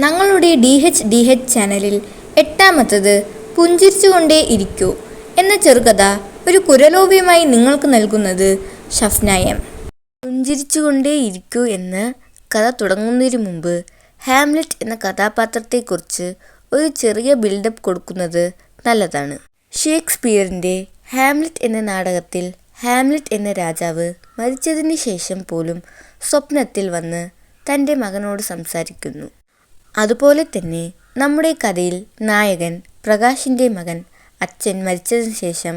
ഞങ്ങളുടെ DH ചാനലിൽ എട്ടാമത്തത് പുഞ്ചിരിച്ചുകൊണ്ടേ ഇരിക്കൂ എന്ന ചെറുകഥ ഒരു കുരലോപ്യമായി നിങ്ങൾക്ക് നൽകുന്നത് ഷഫ്ന എം. പുഞ്ചിരിച്ചുകൊണ്ടേ ഇരിക്കൂ എന്ന കഥ തുടങ്ങുന്നതിനു മുമ്പ് ഹാംലെറ്റ് എന്ന കഥാപാത്രത്തെക്കുറിച്ച് ഒരു ചെറിയ ബിൽഡപ്പ് കൊടുക്കുന്നത് നല്ലതാണ്. ഷേക്സ്പിയറിൻ്റെ ഹാംലെറ്റ് എന്ന നാടകത്തിൽ ഹാംലെറ്റ് എന്ന രാജാവ് മരിച്ചതിന് ശേഷം പോലും സ്വപ്നത്തിൽ വന്ന് തൻ്റെ മകനോട് സംസാരിക്കുന്നു. അതുപോലെ തന്നെ നമ്മുടെ കഥയിൽ നായകൻ പ്രകാശിൻ്റെ മകൻ അച്ഛൻ മരിച്ചതിന് ശേഷം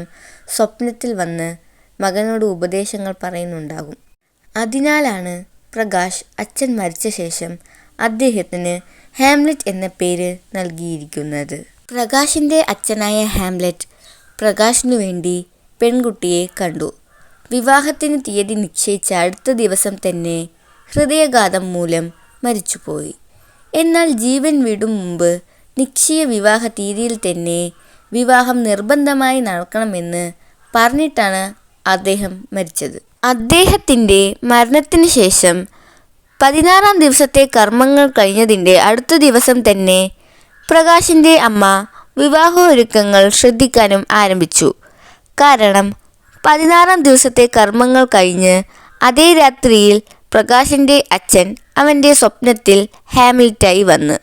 സ്വപ്നത്തിൽ വന്ന് മകനോട് ഉപദേശങ്ങൾ പറയുന്നുണ്ടാകും. അതിനാലാണ് പ്രകാശ് അച്ഛൻ മരിച്ച ശേഷം അദ്ദേഹത്തിന് ഹാംലെറ്റ് എന്ന പേര് നൽകിയിരിക്കുന്നത്. പ്രകാശിൻ്റെ അച്ഛനായ ഹാംലെറ്റ് പ്രകാശിനു വേണ്ടി പെൺകുട്ടിയെ കണ്ടു. വിവാഹത്തിന് തീയതി നിശ്ചയിച്ച അടുത്ത ദിവസം തന്നെ ഹൃദയാഘാതം മൂലം മരിച്ചുപോയി. എന്നാൽ ജീവൻ വിടും മുമ്പ് നിശ്ചയ വിവാഹ തീയതിയിൽ തന്നെ വിവാഹം നിർബന്ധമായി നടക്കണമെന്ന് പറഞ്ഞിട്ടാണ് അദ്ദേഹം മരിച്ചത്. അദ്ദേഹത്തിൻ്റെ മരണത്തിന് ശേഷം 16-ാം ദിവസത്തെ കർമ്മങ്ങൾ കഴിഞ്ഞതിൻ്റെ അടുത്ത ദിവസം തന്നെ പ്രകാശിൻ്റെ അമ്മ വിവാഹോരുക്കങ്ങൾ ശ്രദ്ധിക്കാനും ആരംഭിച്ചു. കാരണം 16-ാം ദിവസത്തെ കർമ്മങ്ങൾ കഴിഞ്ഞ് അതേ രാത്രിയിൽ പ്രകാശിൻ്റെ അച്ഛൻ അവൻ്റെ സ്വപ്നത്തിൽ ഹാംലെറ്റായി വന്ന്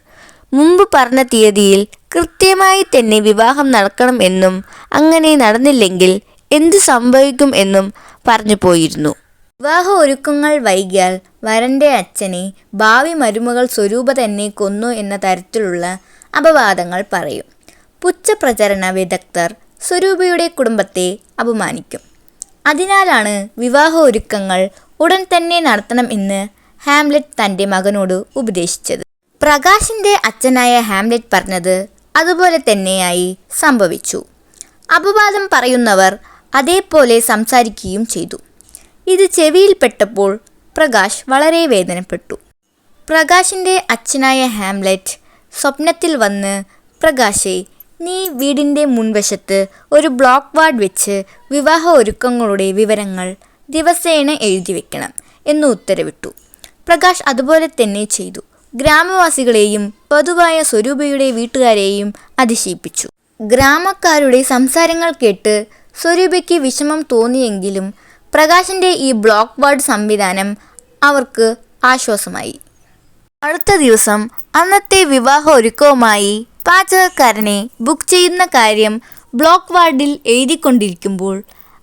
മുമ്പ് പറഞ്ഞ തീയതിയിൽ കൃത്യമായി തന്നെ വിവാഹം നടക്കണം എന്നും അങ്ങനെ നടന്നില്ലെങ്കിൽ എന്തു സംഭവിക്കും എന്നും പറഞ്ഞു പോയിരുന്നു. വിവാഹ ഒരുക്കങ്ങൾ വൈകിയാൽ വരൻ്റെ അച്ഛനെ ഭാവി മരുമകൾ സ്വരൂപ തന്നെ കൊന്നു എന്ന തരത്തിലുള്ള അപവാദങ്ങൾ പറയും. പുച്ഛപ്രചരണ വിദഗ്ധർ സ്വരൂപയുടെ കുടുംബത്തെ അപമാനിക്കും. അതിനാലാണ് വിവാഹ ഒരുക്കങ്ങൾ ഉടൻ തന്നെ നടത്തണം എന്ന് ഹാംലെറ്റ് തൻ്റെ മകനോട് ഉപദേശിച്ചത്. പ്രകാശിൻ്റെ അച്ഛനായ ഹാംലെറ്റ് പറഞ്ഞത് അതുപോലെ തന്നെയായി സംഭവിച്ചു. അപവാദം പറയുന്നവർ അതേപോലെ സംസാരിക്കുകയും ചെയ്തു. ഇത് ചെവിയിൽപ്പെട്ടപ്പോൾ പ്രകാശ് വളരെ വേദനപ്പെട്ടു. പ്രകാശിൻ്റെ അച്ഛനായ ഹാംലെറ്റ് സ്വപ്നത്തിൽ വന്ന് പ്രകാശേ, നീ വീടിൻ്റെ മുൻവശത്ത് ഒരു ബ്ലോക്ക് വാർഡ് വെച്ച് വിവാഹ ഒരുക്കങ്ങളുടെ വിവരങ്ങൾ ദിവസേന എഴുതി വെക്കണം എന്ന് ഉത്തരവിട്ടു. പ്രകാശ് അതുപോലെ തന്നെ ചെയ്തു. ഗ്രാമവാസികളെയും വധുവായ സ്വരൂപയുടെ വീട്ടുകാരെയും അതിശയിപ്പിച്ചു. ഗ്രാമക്കാരുടെ സംസാരങ്ങൾ കേട്ട് സ്വരൂപയ്ക്ക് വിഷമം തോന്നിയെങ്കിലും പ്രകാശിൻ്റെ ഈ ബ്ലോക്ക് വാർഡ് സംവിധാനം അവർക്ക് ആശ്വാസമായി. അടുത്ത ദിവസം അന്നത്തെ വിവാഹ ഒരുക്കവുമായി പാചകക്കാരനെ ബുക്ക് ചെയ്യുന്ന കാര്യം ബ്ലോക്ക് വാർഡിൽ എഴുതിക്കൊണ്ടിരിക്കുമ്പോൾ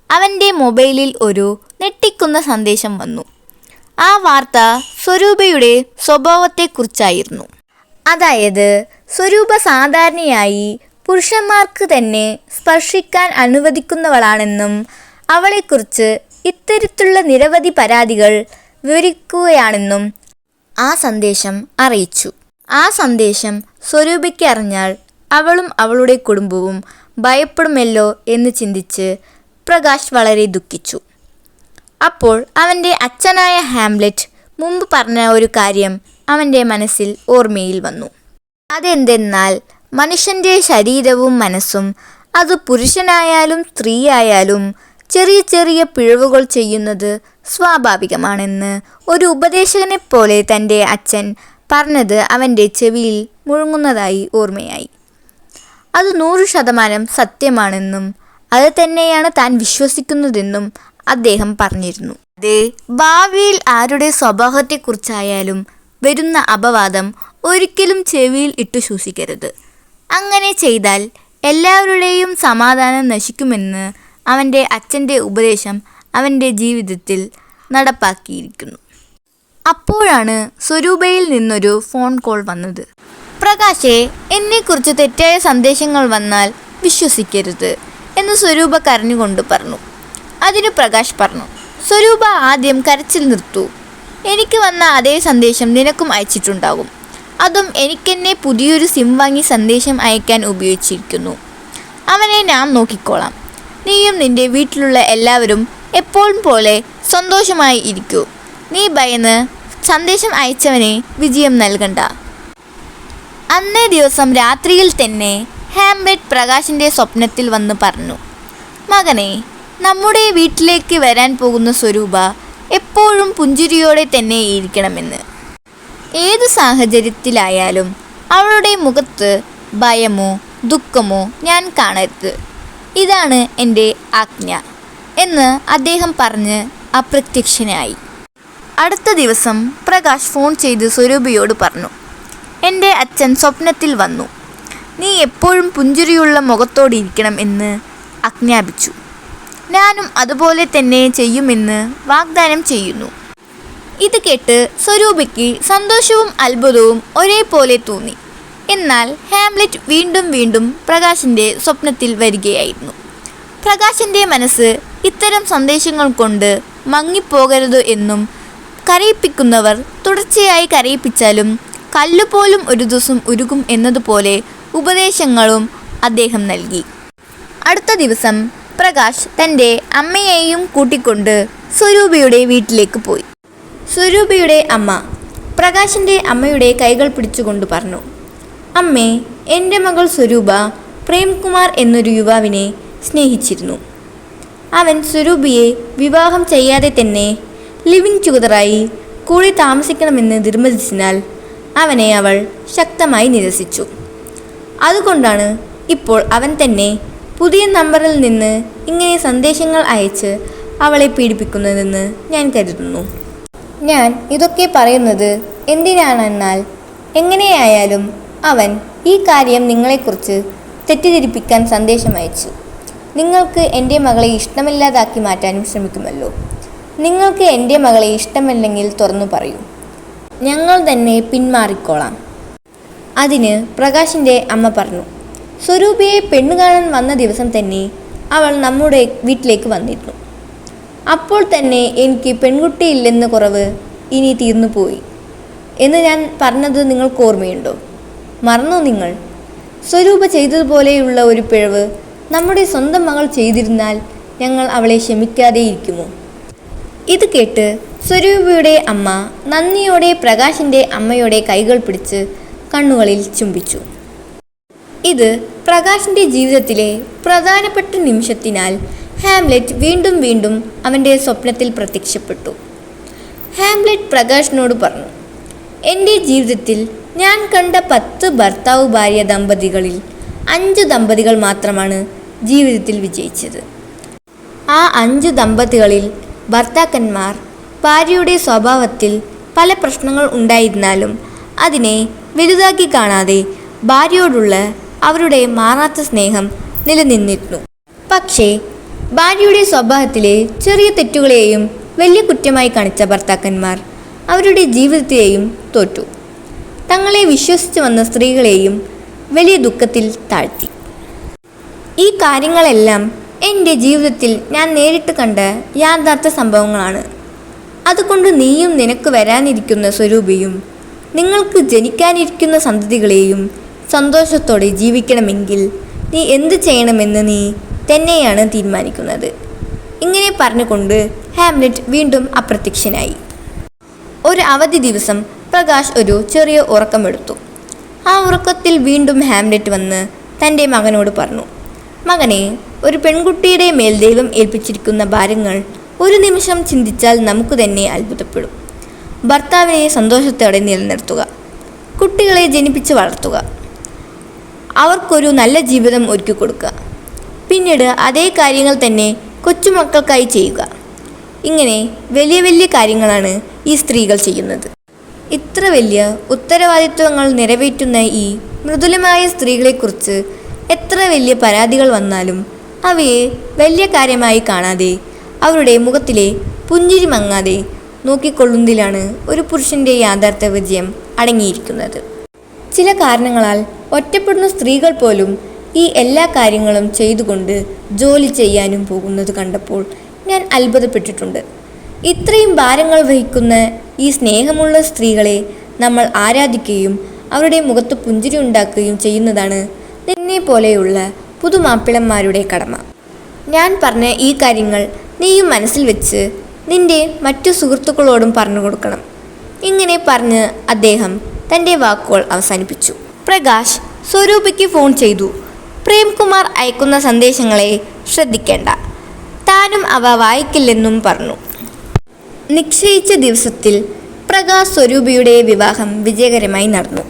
അവൻ്റെ മൊബൈലിൽ ഒരു ഞെട്ടിക്കുന്ന സന്ദേശം വന്നു. ആ വാർത്ത സ്വരൂപയുടെ സ്വഭാവത്തെക്കുറിച്ചായിരുന്നു. അതായത് സ്വരൂപ സാധാരണയായി പുരുഷന്മാർക്ക് തന്നെ സ്പർശിക്കാൻ അനുവദിക്കുന്നവളാണെന്നും അവളെക്കുറിച്ച് ഇത്തരത്തിലുള്ള നിരവധി പരാതികൾ വിവരിക്കുകയാണെന്നും ആ സന്ദേശം അറിയിച്ചു. ആ സന്ദേശം സ്വരൂപയ്ക്ക് അറിഞ്ഞാൽ അവളും അവളുടെ കുടുംബവും ഭയപ്പെടുമല്ലോ എന്ന് ചിന്തിച്ച് പ്രകാശ് വളരെ ദുഃഖിച്ചു. അപ്പോൾ അവൻ്റെ അച്ഛനായ ഹാംലെറ്റ് മുമ്പ് പറഞ്ഞ ഒരു കാര്യം അവൻ്റെ മനസ്സിൽ ഓർമ്മയിൽ വന്നു. അതെന്തെന്നാൽ മനുഷ്യൻ്റെ ശരീരവും മനസ്സും, അത് പുരുഷനായാലും സ്ത്രീയായാലും, ചെറിയ ചെറിയ പിഴവുകൾ ചെയ്യുന്നത് സ്വാഭാവികമാണെന്ന് ഒരു ഉപദേശകനെപ്പോലെ തൻ്റെ അച്ഛൻ പറഞ്ഞത് അവൻ്റെ ചെവിയിൽ മുഴങ്ങുന്നതായി ഓർമ്മയായി. അത് 100% സത്യമാണെന്നും അത് തന്നെയാണ് താൻ വിശ്വസിക്കുന്നതെന്നും അദ്ദേഹം പറഞ്ഞിരുന്നു. അതേ ഭാവിയിൽ ആരുടെ സ്വഭാവത്തെക്കുറിച്ചായാലും വരുന്ന അപവാദം ഒരിക്കലും ചെവിയിൽ ഇട്ടു സൂക്ഷിക്കരുത്. അങ്ങനെ ചെയ്താൽ എല്ലാവരുടെയും സമാധാനം നശിക്കുമെന്ന് അവൻ്റെ അച്ഛൻ്റെ ഉപദേശം അവൻ്റെ ജീവിതത്തിൽ നടപ്പാക്കിയിരിക്കുന്നു. അപ്പോഴാണ് സ്വരൂപയിൽ നിന്നൊരു ഫോൺ കോൾ വന്നത്. പ്രകാശേ, എന്നെക്കുറിച്ച് തെറ്റായ സന്ദേശങ്ങൾ വന്നാൽ വിശ്വസിക്കരുത് എന്ന് സ്വരൂപ കരഞ്ഞുകൊണ്ട് പറഞ്ഞു. അതിനു പ്രകാശ് പറഞ്ഞു, സ്വരൂപ ആദ്യം കരച്ചിൽ നിർത്തൂ. എനിക്ക് വന്ന അതേ സന്ദേശം നിനക്കും അയച്ചിട്ടുണ്ടാകും. അതും എനിക്കെന്നെ പുതിയൊരു സിം വാങ്ങി സന്ദേശം അയക്കാൻ ഉപയോഗിച്ചിരിക്കുന്നു. അവനെ ഞാൻ നോക്കിക്കോളാം. നീയും നിൻ്റെ വീട്ടിലുള്ള എല്ലാവരും എപ്പോഴും പോലെ സന്തോഷമായി ഇരിക്കൂ. നീ ഭയന്ന് സന്ദേശം അയച്ചവനെ വിജയം നൽകണ്ട. അന്നേ ദിവസം രാത്രിയിൽ തന്നെ ഹാംലെറ്റ് പ്രകാശിൻ്റെ സ്വപ്നത്തിൽ വന്ന് പറഞ്ഞു, മകനെ, നമ്മുടെ വീട്ടിലേക്ക് വരാൻ പോകുന്ന സ്വരൂപ എപ്പോഴും പുഞ്ചിരിയോടെ തന്നെ ഇരിക്കണമെന്ന്. ഏതു സാഹചര്യത്തിലായാലും അവളുടെ മുഖത്ത് ഭയമോ ദുഃഖമോ ഞാൻ കാണരുത്. ഇതാണ് എൻ്റെ ആജ്ഞ എന്ന് അദ്ദേഹം പറഞ്ഞ് അപ്രത്യക്ഷനായി. അടുത്ത ദിവസം പ്രകാശ് ഫോൺ ചെയ്ത് സ്വരൂപയോട് പറഞ്ഞു, എൻ്റെ അച്ഛൻ സ്വപ്നത്തിൽ വന്നു. നീ എപ്പോഴും പുഞ്ചിരിയുള്ള മുഖത്തോടിരിക്കണം എന്ന് ആജ്ഞാപിച്ചു. ഞാനും അതുപോലെ തന്നെ ചെയ്യുമെന്ന് വാഗ്ദാനം ചെയ്യുന്നു. ഇത് കേട്ട് സ്വരൂപയ്ക്ക് സന്തോഷവും അത്ഭുതവും ഒരേപോലെ തോന്നി. എന്നാൽ ഹാംലെറ്റ് വീണ്ടും വീണ്ടും പ്രകാശിൻ്റെ സ്വപ്നത്തിൽ വരികയായിരുന്നു. പ്രകാശിൻ്റെ മനസ്സ് ഇത്തരം സന്ദേശങ്ങൾ കൊണ്ട് മങ്ങിപ്പോകരുത് എന്നും കരയിപ്പിക്കുന്നവർ തുടർച്ചയായി കരയിപ്പിച്ചാലും കല്ലുപോലും ഒരു ദിവസം ഉരുകും എന്നതുപോലെ ഉപദേശങ്ങളും അദ്ദേഹം നൽകി. അടുത്ത ദിവസം പ്രകാശ് തൻ്റെ അമ്മയെയും കൂട്ടിക്കൊണ്ട് സ്വരൂപയുടെ വീട്ടിലേക്ക് പോയി. സ്വരൂപയുടെ അമ്മ പ്രകാശിൻ്റെ അമ്മയുടെ കൈകൾ പിടിച്ചുകൊണ്ട് പറഞ്ഞു, അമ്മേ, എൻ്റെ മകൾ സ്വരൂപ പ്രേംകുമാർ എന്നൊരു യുവാവിനെ സ്നേഹിച്ചിരുന്നു. അവൻ സ്വരൂപയെ വിവാഹം ചെയ്യാതെ തന്നെ ലിവിങ് ടുഗദറായി കൂടി താമസിക്കണമെന്ന് നിർബന്ധിച്ചതിനാൽ അവനെ അവൾ ശക്തമായി നിരസിച്ചു. അതുകൊണ്ടാണ് ഇപ്പോൾ അവൻ തന്നെ പുതിയ നമ്പറിൽ നിന്ന് ഇങ്ങനെ സന്ദേശങ്ങൾ അയച്ച് അവളെ പീഡിപ്പിക്കുന്നതെന്ന് ഞാൻ കരുതുന്നു. ഞാൻ ഇതൊക്കെ പറയുന്നത് എന്തിനാണെന്നാൽ എങ്ങനെയായാലും അവൻ ഈ കാര്യം നിങ്ങളെക്കുറിച്ച് തെറ്റിദ്ധരിപ്പിക്കാൻ സന്ദേശം അയച്ചു. നിങ്ങൾക്ക് എൻ്റെ മകളെ ഇഷ്ടമില്ലാതാക്കി മാറ്റാനും ശ്രമിക്കുമല്ലോ. നിങ്ങൾക്ക് എൻ്റെ മകളെ ഇഷ്ടമല്ലെങ്കിൽ തുറന്നു പറയൂ, ഞങ്ങൾ തന്നെ പിന്മാറിക്കോളാം. അതിന് പ്രകാശിൻ്റെ അമ്മ പറഞ്ഞു, സ്വരൂപയെ പെണ്ണു കാണാൻ വന്ന ദിവസം തന്നെ അവൾ നമ്മുടെ വീട്ടിലേക്ക് വന്നിരുന്നു. അപ്പോൾ തന്നെ എനിക്ക് പെൺകുട്ടിയില്ലെന്ന് കുറവ് ഇനി തീർന്നു പോയി എന്ന് ഞാൻ പറഞ്ഞത് നിങ്ങൾക്ക് ഓർമ്മയുണ്ടോ? മറന്നു നിങ്ങൾ? സ്വരൂപ ചെയ്തതുപോലെയുള്ള ഒരു പിഴവ് നമ്മുടെ സ്വന്തം മകൾ ചെയ്തിരുന്നാൽ ഞങ്ങൾ അവളെ ക്ഷമിക്കാതെയിരിക്കുമോ? ഇത് കേട്ട് സ്വരൂപയുടെ അമ്മ നന്ദിയോടെ പ്രകാശിൻ്റെ അമ്മയുടെ കൈകൾ പിടിച്ച് കണ്ണുകളിൽ ചുംബിച്ചു. ഇത് പ്രകാശിൻ്റെ ജീവിതത്തിലെ പ്രധാനപ്പെട്ട നിമിഷത്തിനാൽ ഹാംലെറ്റ് വീണ്ടും വീണ്ടും അവൻ്റെ സ്വപ്നത്തിൽ പ്രത്യക്ഷപ്പെട്ടു. ഹാംലെറ്റ് പ്രകാശിനോട് പറഞ്ഞു, എൻ്റെ ജീവിതത്തിൽ ഞാൻ കണ്ട 10 ഭർത്താവ് ഭാര്യ ദമ്പതികളിൽ 5 ദമ്പതികൾ മാത്രമാണ് ജീവിതത്തിൽ വിജയിച്ചത്. ആ 5 ദമ്പതികളിൽ ഭർത്താക്കന്മാർ ഭാര്യയുടെ സ്വഭാവത്തിൽ പല പ്രശ്നങ്ങൾ ഉണ്ടായിരുന്നാലും അതിനെ വലുതാക്കി കാണാതെ ഭാര്യയോടുള്ള അവരുടെ മാറാത്ത സ്നേഹം നിലനിന്നിരുന്നു. പക്ഷേ ഭാര്യയുടെ സ്വഭാവത്തിലെ ചെറിയ തെറ്റുകളെയും വലിയ കുറ്റമായി കാണിച്ച ഭർത്താക്കന്മാർ അവരുടെ ജീവിതത്തെയും തോറ്റു. തങ്ങളെ വിശ്വസിച്ച് വന്ന സ്ത്രീകളെയും വലിയ ദുഃഖത്തിൽ താഴ്ത്തി. ഈ കാര്യങ്ങളെല്ലാം എൻ്റെ ജീവിതത്തിൽ ഞാൻ നേരിട്ട് കണ്ട യാഥാർത്ഥ സംഭവങ്ങളാണ്. അതുകൊണ്ട് നീയും നിനക്ക് വരാനിരിക്കുന്ന സ്വരൂപയും നിങ്ങൾക്ക് ജനിക്കാനിരിക്കുന്ന സന്തതികളെയും സന്തോഷത്തോടെ ജീവിക്കണമെങ്കിൽ നീ എന്ത് ചെയ്യണമെന്ന് നീ തന്നെയാണ് തീരുമാനിക്കുന്നത്. ഇങ്ങനെ പറഞ്ഞുകൊണ്ട് ഹാംലെറ്റ് വീണ്ടും അപ്രത്യക്ഷനായി. ഒരു അവധി ദിവസം പ്രകാശ് ഒരു ചെറിയ ഉറക്കമെടുത്തു. ആ ഉറക്കത്തിൽ വീണ്ടും ഹാംലെറ്റ് വന്ന് തൻ്റെ മകനോട് പറഞ്ഞു, മകനെ, ഒരു പെൺകുട്ടിയുടെ മേൽ ദൈവം ഏൽപ്പിച്ചിരിക്കുന്ന ഭാരങ്ങൾ ഒരു നിമിഷം ചിന്തിച്ചാൽ നമുക്ക് തന്നെ അത്ഭുതപ്പെടും. ഭർത്താവിനെ സന്തോഷത്തോടെ നിലനിർത്തുക, കുട്ടികളെ ജനിപ്പിച്ച് വളർത്തുക, അവർക്കൊരു നല്ല ജീവിതം ഒരുക്കി കൊടുക്കുക, പിന്നീട് അതേ കാര്യങ്ങൾ തന്നെ കൊച്ചുമക്കൾക്കായി ചെയ്യുക. ഇങ്ങനെ വലിയ വലിയ കാര്യങ്ങളാണ് ഈ സ്ത്രീകൾ ചെയ്യുന്നത്. ഇത്ര വലിയ ഉത്തരവാദിത്വങ്ങൾ നിറവേറ്റുന്ന ഈ മൃദുലമായ സ്ത്രീകളെക്കുറിച്ച് എത്ര വലിയ പരാതികൾ വന്നാലും അവയെ വലിയ കാര്യമായി കാണാതെ അവരുടെ മുഖത്തിലെ പുഞ്ചിരി മങ്ങാതെ നോക്കിക്കൊള്ളുന്നതിലാണ് ഒരു പുരുഷൻ്റെ യാഥാർത്ഥ വിജയം അടങ്ങിയിരിക്കുന്നത്. ചില കാരണങ്ങളാൽ ഒറ്റപ്പെടുന്ന സ്ത്രീകൾ പോലും ഈ എല്ലാ കാര്യങ്ങളും ചെയ്തുകൊണ്ട് ജോലി ചെയ്യാനും പോകുന്നത് കണ്ടപ്പോൾ ഞാൻ അത്ഭുതപ്പെട്ടിട്ടുണ്ട്. ഇത്രയും ഭാരങ്ങൾ വഹിക്കുന്ന ഈ സ്നേഹമുള്ള സ്ത്രീകളെ നമ്മൾ ആരാധിക്കുകയും അവരുടെ മുഖത്ത് പുഞ്ചിരി ഉണ്ടാക്കുകയും ചെയ്യുന്നതാണ് നിന്നെ പോലെയുള്ള പുതുമാപ്പിളന്മാരുടെ കടമ. ഞാൻ പറഞ്ഞ ഈ കാര്യങ്ങൾ നീയും മനസ്സിൽ വെച്ച് നിന്റെ മറ്റു സുഹൃത്തുക്കളോടും പറഞ്ഞു കൊടുക്കണം. ഇങ്ങനെ പറഞ്ഞ് അദ്ദേഹം തൻ്റെ വാക്കുകൾ അവസാനിപ്പിച്ചു. പ്രകാശ് സ്വരൂപയ്ക്ക് ഫോൺ ചെയ്തു. പ്രേംകുമാർ അയക്കുന്ന സന്ദേശങ്ങളെ ശ്രദ്ധിക്കേണ്ട, താനും അവ വായിക്കില്ലെന്നും പറഞ്ഞു. നിശ്ചയിച്ച ദിവസത്തിൽ പ്രകാശ് സ്വരൂപയുടെ വിവാഹം വിജയകരമായി നടന്നു.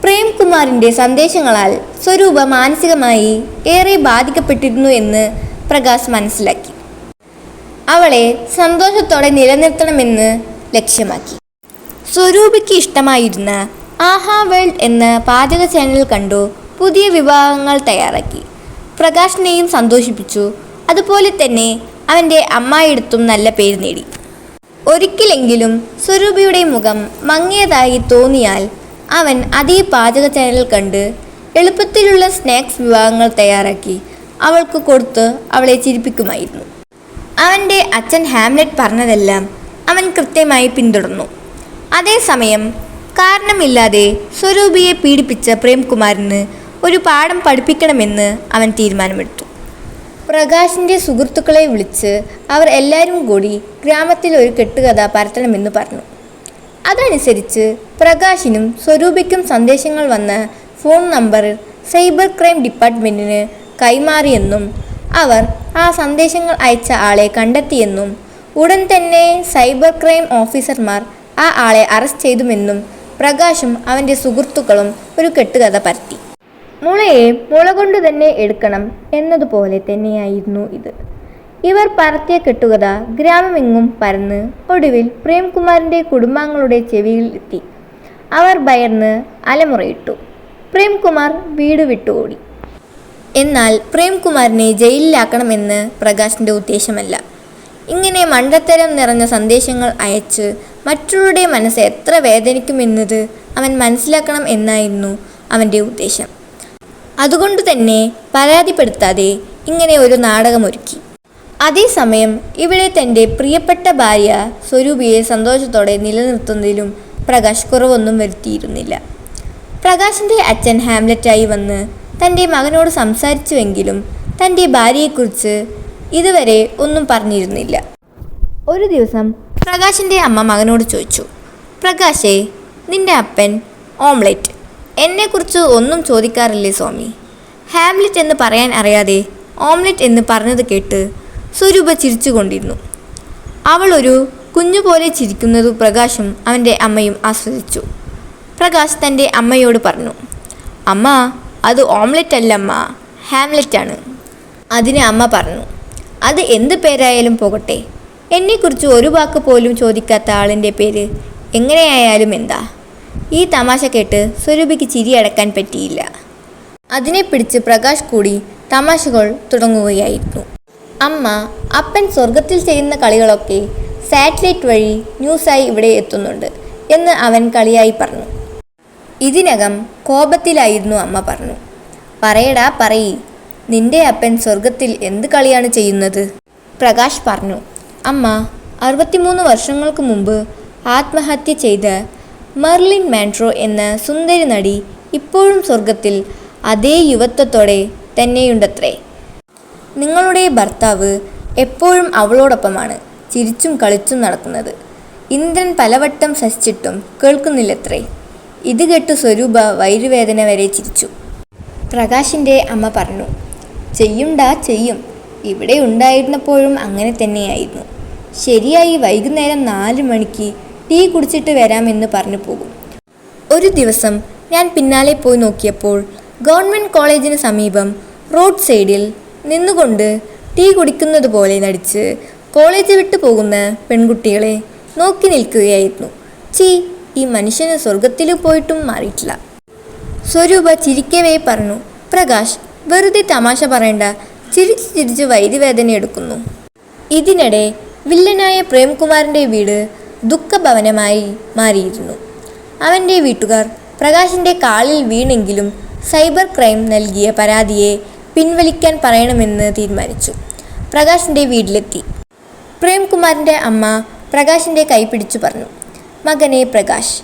പ്രേംകുമാറിൻ്റെ സന്ദേശങ്ങളാൽ സ്വരൂപ മാനസികമായി ഏറെ ബാധിക്കപ്പെട്ടിരുന്നു എന്ന് പ്രകാശ് മനസ്സിലാക്കി. അവളെ സന്തോഷത്തോടെ നിലനിർത്തണമെന്ന് ലക്ഷ്യമാക്കി. സ്വരൂപയ്ക്ക് ഇഷ്ടമായിരുന്ന ആഹാ വേൾഡ് എന്ന പാചക ചാനൽ കണ്ടു പുതിയ വിഭവങ്ങൾ തയ്യാറാക്കി. പ്രകാശിനെയും സന്തോഷിപ്പിച്ചു. അതുപോലെ തന്നെ അവൻ്റെ അമ്മായിടത്തും നല്ല പേര് നേടി. ഒരിക്കലെങ്കിലും സ്വരൂപയുടെ മുഖം മങ്ങിയതായി തോന്നിയാൽ അവൻ അതേ പാചക ചാനൽ കണ്ട് എളുപ്പത്തിലുള്ള സ്നാക്സ് വിഭവങ്ങൾ തയ്യാറാക്കി അവൾക്ക് കൊടുത്ത് അവളെ ചിരിപ്പിക്കുമായിരുന്നു. അവൻ്റെ അച്ഛൻ ഹാംലെറ്റ് പറഞ്ഞതെല്ലാം അവൻ കൃത്യമായി പിന്തുടർന്നു. അതേസമയം കാരണമില്ലാതെ സ്വരൂപയെ പീഡിപ്പിച്ച പ്രേംകുമാറിന് ഒരു പാഠം പഠിപ്പിക്കണമെന്ന് അവൻ തീരുമാനമെടുത്തു. പ്രകാശിൻ്റെ സുഹൃത്തുക്കളെ വിളിച്ച് അവർ എല്ലാവരും കൂടി ഗ്രാമത്തിൽ ഒരു കെട്ടുകഥ പരത്തണമെന്ന് പറഞ്ഞു. അതനുസരിച്ച് പ്രകാശിനും സ്വരൂപയ്ക്കും സന്ദേശങ്ങൾ വന്ന ഫോൺ നമ്പർ സൈബർ ക്രൈം ഡിപ്പാർട്ട്മെൻറ്റിന് കൈമാറിയെന്നും അവർ ആ സന്ദേശങ്ങൾ അയച്ച ആളെ കണ്ടെത്തിയെന്നും ഉടൻ തന്നെ സൈബർ ക്രൈം ഓഫീസർമാർ ആ ആളെ അറസ്റ്റ് ചെയ്തുമെന്നും പ്രകാശും അവൻ്റെ സുഹൃത്തുക്കളും ഒരു കെട്ടുകഥ പരത്തി. മുളയെ മുള കൊണ്ട് തന്നെ എടുക്കണം എന്നതുപോലെ തന്നെയായിരുന്നു ഇത്. ഇവർ പരത്തിയ കെട്ടുകഥ ഗ്രാമമെങ്ങും പരന്ന് ഒടുവിൽ പ്രേംകുമാറിൻ്റെ കുടുംബാംഗങ്ങളുടെ ചെവിയിൽ എത്തി. അവർ ഭയന്ന് അലമുറയിട്ടു. പ്രേംകുമാർ വീട് വിട്ടുകൂടി. എന്നാൽ പ്രേംകുമാറിനെ ജയിലിലാക്കണമെന്ന് പ്രകാശിൻ്റെ ഉദ്ദേശമല്ല. ഇങ്ങനെ മണ്ടത്തരം നിറഞ്ഞ സന്ദേശങ്ങൾ അയച്ച് മറ്റുള്ളവരുടെ മനസ്സ് എത്ര വേദനിക്കുമെന്നത് അവൻ മനസ്സിലാക്കണം എന്നായിരുന്നു അവൻ്റെ ഉദ്ദേശം. അതുകൊണ്ട് തന്നെ പരാതിപ്പെടുത്താതെ ഇങ്ങനെ ഒരു നാടകമൊരുക്കി. അതേസമയം ഇവിടെ തൻ്റെ പ്രിയപ്പെട്ട ഭാര്യ സ്വരൂപയെ സന്തോഷത്തോടെ നിലനിർത്തുന്നതിലും പ്രകാശ് കുറവൊന്നും വരുത്തിയിരുന്നില്ല. പ്രകാശിൻ്റെ അച്ഛൻ ഹാംലെറ്റായി വന്ന് തൻ്റെ മകനോട് സംസാരിച്ചുവെങ്കിലും തൻ്റെ ഭാര്യയെക്കുറിച്ച് ഇതുവരെ ഒന്നും പറഞ്ഞിരുന്നില്ല. ഒരു ദിവസം പ്രകാശിൻ്റെ അമ്മ മകനോട് ചോദിച്ചു, പ്രകാശേ, നിൻ്റെ അപ്പൻ ഓംലെറ്റ് എന്നെക്കുറിച്ച് ഒന്നും ചോദിക്കാറില്ലേ സ്വാമി? ഹാംലെറ്റ് എന്ന് പറയാൻ അറിയാതെ ഓംലെറ്റ് എന്ന് പറഞ്ഞത് കേട്ട് സ്വരൂപ ചിരിച്ചുകൊണ്ടിരുന്നു. അവൾ ഒരു കുഞ്ഞുപോലെ ചിരിക്കുന്നതു പ്രകാശും അവൻ്റെ അമ്മയും ആസ്വദിച്ചു. പ്രകാശ് തൻ്റെ അമ്മയോട് പറഞ്ഞു, അമ്മ, അത് ഓംലെറ്റ് അല്ലമ്മ, ഹാംലെറ്റാണ്. അതിന് അമ്മ പറഞ്ഞു, അത് എന്ത് പേരായാലും പോകട്ടെ, എന്നെക്കുറിച്ച് ഒരു വാക്ക് പോലും ചോദിക്കാത്ത ആളിൻ്റെ പേര് എങ്ങനെയായാലും എന്താ? ഈ തമാശ കേട്ട് സ്വരൂപയ്ക്ക് ചിരി അടക്കാൻ പറ്റിയില്ല. അതിനെ പിടിച്ച് പ്രകാശ് കൂടി തമാശകൾ തുടങ്ങുകയായിരുന്നു. അമ്മ, അപ്പൻ സ്വർഗത്തിൽ ചെയ്യുന്ന കളികളൊക്കെ സാറ്റലൈറ്റ് വഴി ന്യൂസായി ഇവിടെ എത്തുന്നുണ്ട് എന്ന് അവൻ കളിയായി പറഞ്ഞു. ഇതിനകം കോപത്തിലായിരുന്നു അമ്മ. പറഞ്ഞു, പറയടാ പറയ്, നിന്റെ അപ്പൻ സ്വർഗത്തിൽ എന്ത് കളിയാണ് ചെയ്യുന്നത്? പ്രകാശ് പറഞ്ഞു, അമ്മ, 63 വർഷങ്ങൾക്ക് മുമ്പ് ആത്മഹത്യ ചെയ്ത മെർലിൻ മാൻട്രോ എന്ന സുന്ദരി നടി ഇപ്പോഴും സ്വർഗത്തിൽ അതേ യുവത്വത്തോടെ തന്നെയുണ്ടത്രേ. നിങ്ങളുടെ ഭർത്താവ് എപ്പോഴും അവളോടൊപ്പമാണ് ചിരിച്ചും കളിച്ചും നടക്കുന്നത്. ഇന്ദ്രൻ പലവട്ടം ശസിച്ചിട്ടും കേൾക്കുന്നില്ലത്രേ. ഇത് കേട്ട് സ്വരൂപ വൈരുവേദന വരെ ചിരിച്ചു. പ്രകാശിൻ്റെ അമ്മ പറഞ്ഞു, ചെയ്യുണ്ടാ ചെയ്യും, ഇവിടെ ഉണ്ടായിരുന്നപ്പോഴും അങ്ങനെ തന്നെയായിരുന്നു. ശരിയായി വൈകുന്നേരം 4 മണിക്ക് ടീ കുടിച്ചിട്ട് വരാമെന്ന് പറഞ്ഞു പോകും. ഒരു ദിവസം ഞാൻ പിന്നാലെ പോയി നോക്കിയപ്പോൾ ഗവൺമെൻറ് കോളേജിന് സമീപം റോഡ് സൈഡിൽ നിന്നുകൊണ്ട് ടീ കുടിക്കുന്നത് പോലെ നടിച്ച് കോളേജ് വിട്ടു പോകുന്ന പെൺകുട്ടികളെ നോക്കി നിൽക്കുകയായിരുന്നു. ചീ, ഈ മനുഷ്യന് സ്വർഗത്തിൽ പോയിട്ടും മാറിയിട്ടില്ല. സ്വരൂപ ചിരിക്കവേ പറഞ്ഞു, പ്രകാശ്, വെറുതെ തമാശ പറയണ്ട, ചിരിച്ച് ചിരിച്ച് വൈദ്യവേദന എടുക്കുന്നു. ഇതിനിടെ വില്ലനായ പ്രേംകുമാറിൻ്റെ വീട് ദുഃഖഭവനമായി മാറിയിരുന്നു. അവൻ്റെ വീട്ടുകാർ പ്രകാശിൻ്റെ കാലിൽ വീണെങ്കിലും സൈബർ ക്രൈം നൽകിയ പരാതിയെ പിൻവലിക്കാൻ പറയണമെന്ന് തീരുമാനിച്ചു. പ്രകാശിൻ്റെ വീട്ടിലെത്തി. പ്രേംകുമാറിൻ്റെ അമ്മ പ്രകാശിൻ്റെ കൈ പിടിച്ചു പറഞ്ഞു, മകനെ പ്രകാശ്,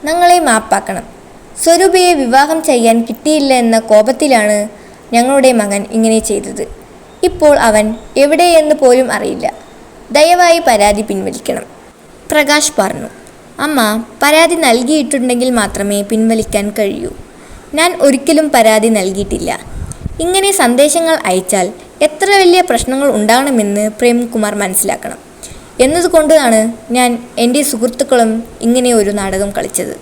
ഞങ്ങളെ മാപ്പാക്കണം. സ്വരൂപയെ വിവാഹം ചെയ്യാൻ കിട്ടിയില്ല എന്ന കോപത്തിലാണ് ഞങ്ങളുടെ മകൻ ഇങ്ങനെ ചെയ്തത്. ഇപ്പോൾ അവൻ എവിടെയെന്ന് പോലും അറിയില്ല. ദയവായി പരാതി പിൻവലിക്കണം. പ്രകാശ് പറഞ്ഞു, അമ്മ, പരാതി നൽകിയിട്ടുണ്ടെങ്കിൽ മാത്രമേ പിൻവലിക്കാൻ കഴിയൂ. ഞാൻ ഒരിക്കലും പരാതി നൽകിയിട്ടില്ല. ഇങ്ങനെ സന്ദേശങ്ങൾ അയച്ചാൽ എത്ര വലിയ പ്രശ്നങ്ങൾ ഉണ്ടാകണമെന്ന് പ്രേംകുമാർ മനസ്സിലാക്കണം എന്നതുകൊണ്ടാണ് ഞാൻ എൻ്റെ സുഹൃത്തുക്കളും ഇങ്ങനെ ഒരു നാടകം കളിച്ചത്.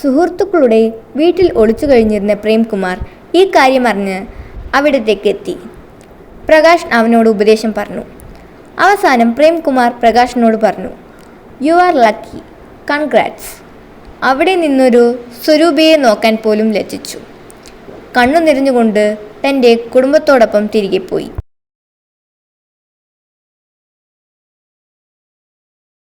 സുഹൃത്തുക്കളുടെ വീട്ടിൽ ഒളിച്ചു കഴിഞ്ഞിരുന്ന പ്രേംകുമാർ ഈ കാര്യം അറിഞ്ഞ് അവിടത്തേക്ക് എത്തി. പ്രകാശ് അവനോട് ഉപദേശം പറഞ്ഞു. അവസാനം പ്രേംകുമാർ പ്രകാശിനോട് പറഞ്ഞു, "യു ആർ ലക്കി, കൺഗ്രാറ്റ്സ്." അവിടെ നിന്നൊരു സ്വരൂപയെ നോക്കാൻ പോലും ലജ്ജിച്ചു. കണ്ണു നിറഞ്ഞുകൊണ്ട് തൻ്റെ കുടുംബത്തോടൊപ്പം തിരികെ പോയി.